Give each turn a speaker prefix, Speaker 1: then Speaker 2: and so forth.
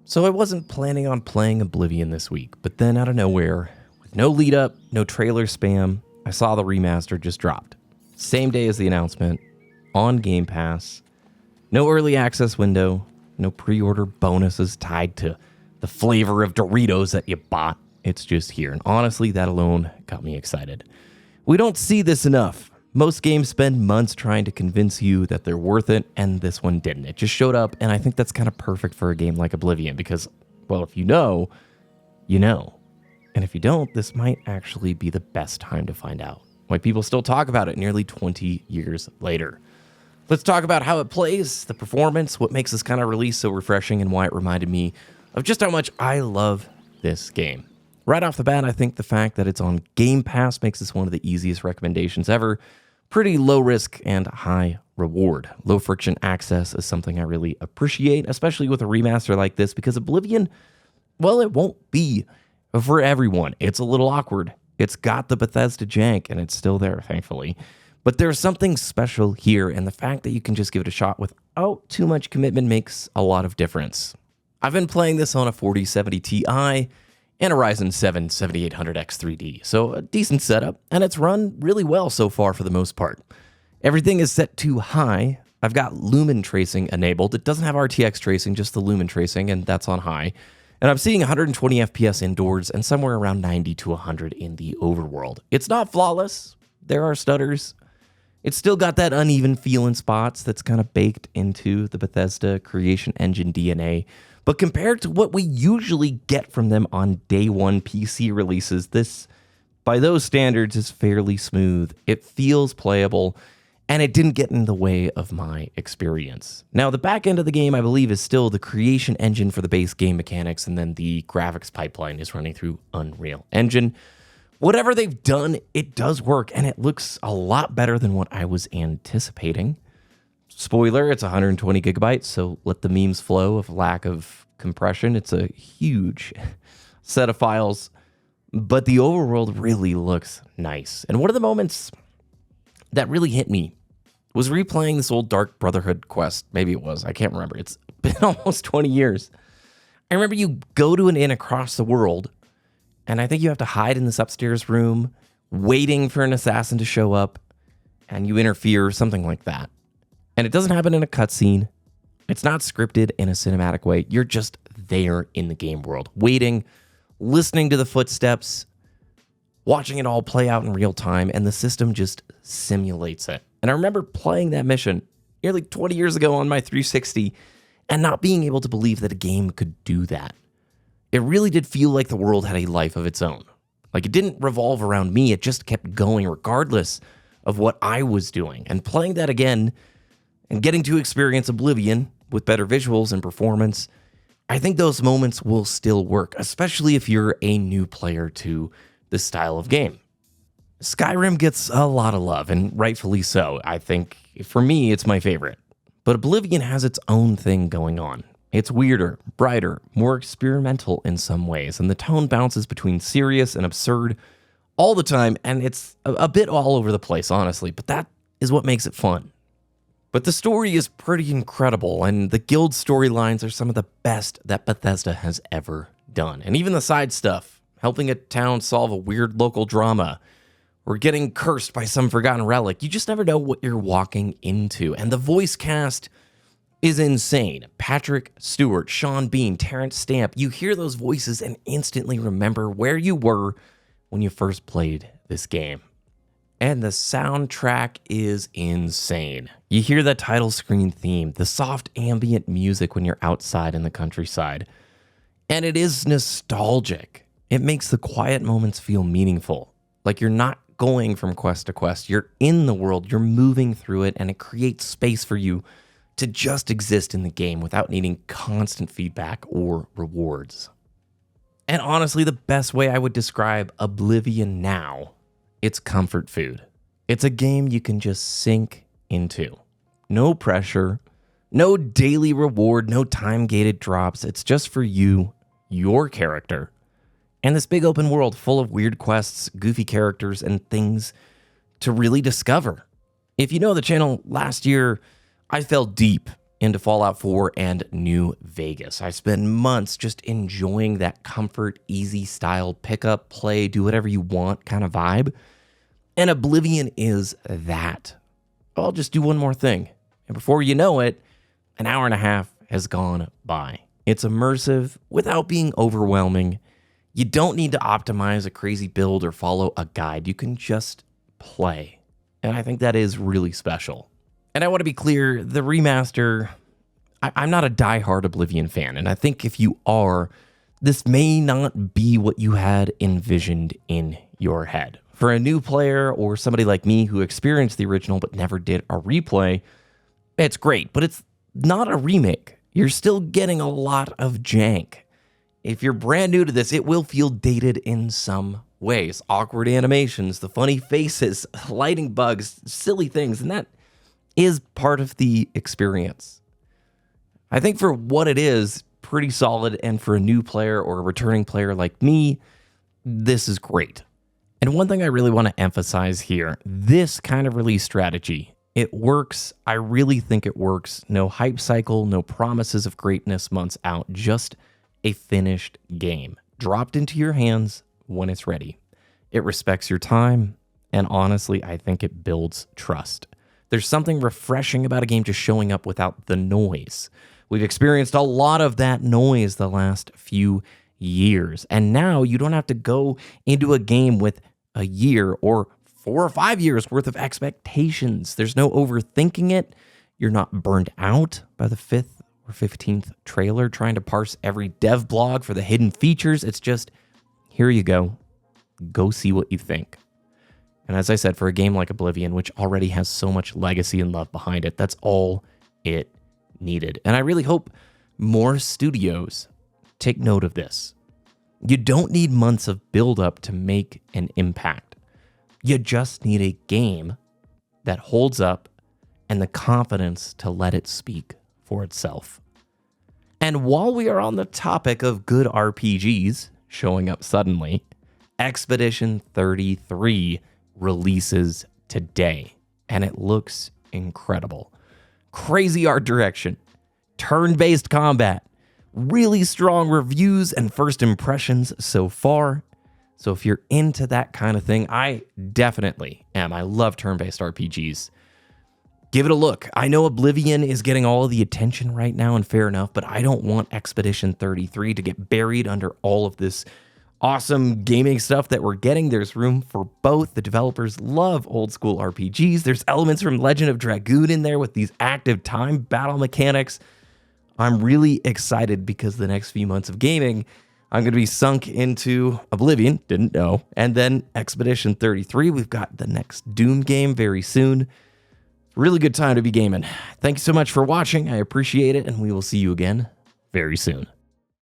Speaker 1: So I wasn't planning on playing Oblivion this week, but then out of nowhere, with no lead up, no trailer spam, I saw the remaster just dropped. Same day as the announcement, on Game Pass, no early access window, no pre-order bonuses tied to the flavor of Doritos that you bought. It's just here, and honestly, that alone got me excited. We don't see this enough. Most games spend months trying to convince you that they're worth it, and this one didn't. It just showed up, and I think that's kind of perfect for a game like Oblivion because, well, if you know, you know. And if you don't, this might actually be the best time to find out. Why people still talk about it nearly 20 years later. Let's talk about how it plays, the performance, what makes this kind of release so refreshing, and why it reminded me of just how much I love this game. Right off the bat, I think the fact that it's on Game Pass makes this one of the easiest recommendations ever. Pretty low risk and high reward. Low friction access is something I really appreciate, especially with a remaster like this, because Oblivion, well, it won't be for everyone. It's a little awkward. It's got the Bethesda jank, and it's still there, thankfully. But there's something special here, and the fact that you can just give it a shot without too much commitment makes a lot of difference. I've been playing this on a 4070 Ti and a Ryzen 7 7800X 3D, so a decent setup, and it's run really well so far for the most part. Everything is set to high. I've got lumen tracing enabled. It doesn't have RTX tracing, just the lumen tracing, and that's on high. And I'm seeing 120 FPS indoors and somewhere around 90 to 100 in the overworld. It's not flawless. There are stutters. It's still got that uneven feel in spots that's kind of baked into the Bethesda creation engine DNA. But compared to what we usually get from them on day one PC releases, this, by those standards, is fairly smooth. It feels playable, and it didn't get in the way of my experience. Now, the back end of the game, I believe, is still the creation engine for the base game mechanics, and then the graphics pipeline is running through Unreal Engine. Whatever they've done, it does work, and it looks a lot better than what I was anticipating. Spoiler, it's 120 gigabytes, so let the memes flow of lack of compression. It's a huge set of files, but the overworld really looks nice. And one of the moments that really hit me was replaying this old Dark Brotherhood quest. Maybe it was, I can't remember. It's been almost 20 years. I remember you go to an inn across the world, and I think you have to hide in this upstairs room, waiting for an assassin to show up, and you interfere, something like that. And it doesn't happen in a cutscene. It's not scripted in a cinematic way. You're just there in the game world, waiting, listening to the footsteps, watching it all play out in real time, and the system just simulates it. And I remember playing that mission nearly 20 years ago on my 360 and not being able to believe that a game could do that. It really did feel like the world had a life of its own. Like it didn't revolve around me. It just kept going regardless of what I was doing. And playing that again and getting to experience Oblivion with better visuals and performance, I think those moments will still work, especially if you're a new player to this style of game. Skyrim gets a lot of love, and rightfully so. I think, for me, it's my favorite. But Oblivion has its own thing going on. It's weirder, brighter, more experimental in some ways, and the tone bounces between serious and absurd all the time, and it's a bit all over the place, honestly, but that is what makes it fun. But the story is pretty incredible, and the guild storylines are some of the best that Bethesda has ever done. And even the side stuff, helping a town solve a weird local drama, or getting cursed by some forgotten relic, you just never know what you're walking into. And the voice cast is insane. Patrick Stewart, Sean Bean, Terrence Stamp, you hear those voices and instantly remember where you were when you first played this game. And the soundtrack is insane. You hear that title screen theme, the soft ambient music when you're outside in the countryside. And it is nostalgic. It makes the quiet moments feel meaningful. Like you're not going from quest to quest. You're in the world, you're moving through it, and it creates space for you to just exist in the game without needing constant feedback or rewards. And honestly, the best way I would describe Oblivion now, it's comfort food. It's a game you can just sink into. No pressure, no daily reward, no time-gated drops. It's just for you, your character, and this big open world full of weird quests, goofy characters, and things to really discover. If you know the channel, last year I fell deep into Fallout 4 and New Vegas. I spent months just enjoying that comfort, easy style, pick up, play, do whatever you want kind of vibe. And Oblivion is that. I'll just do one more thing. And before you know it, an hour and a half has gone by. It's immersive without being overwhelming. You don't need to optimize a crazy build or follow a guide. You can just play. And I think that is really special. And I want to be clear, the remaster, I'm not a diehard Oblivion fan. And I think if you are, this may not be what you had envisioned in your head. For a new player or somebody like me who experienced the original but never did a replay, it's great, but it's not a remake. You're still getting a lot of jank. If you're brand new to this, it will feel dated in some ways. Awkward animations, the funny faces, lighting bugs, silly things, and that is part of the experience. I think for what it is, pretty solid, and for a new player or a returning player like me, this is great. And one thing I really want to emphasize here, this kind of release strategy, it works. I really think it works. No hype cycle, no promises of greatness months out, just a finished game, dropped into your hands when it's ready. It respects your time, and honestly, I think it builds trust. There's something refreshing about a game just showing up without the noise. We've experienced a lot of that noise the last few years, and now you don't have to go into a game with a year or 4 or 5 years worth of expectations. There's no overthinking it. You're not burned out by the 5th or 15th trailer trying to parse every dev blog for the hidden features. It's just, here you go. Go see what you think. And as I said, for a game like Oblivion, which already has so much legacy and love behind it, that's all it needed. And I really hope more studios take note of this. You don't need months of build-up to make an impact. You just need a game that holds up and the confidence to let it speak for itself. And while we are on the topic of good RPGs showing up suddenly, Expedition 33 releases today, and it looks incredible. Crazy art direction, turn-based combat, really strong reviews and first impressions so far. So if you're into that kind of thing, I definitely am. I love turn-based RPGs. Give it a look. I know Oblivion is getting all of the attention right now, and fair enough, but I don't want Expedition 33 to get buried under all of this awesome gaming stuff that we're getting. There's room for both. The developers love old school RPGs. There's elements from Legend of Dragoon in there with these active time battle mechanics. I'm really excited because the next few months of gaming, I'm going to be sunk into Oblivion, didn't know, and then Expedition 33. We've got the next Doom game very soon. Really good time to be gaming. Thanks so much for watching. I appreciate it, and we will see you again very soon.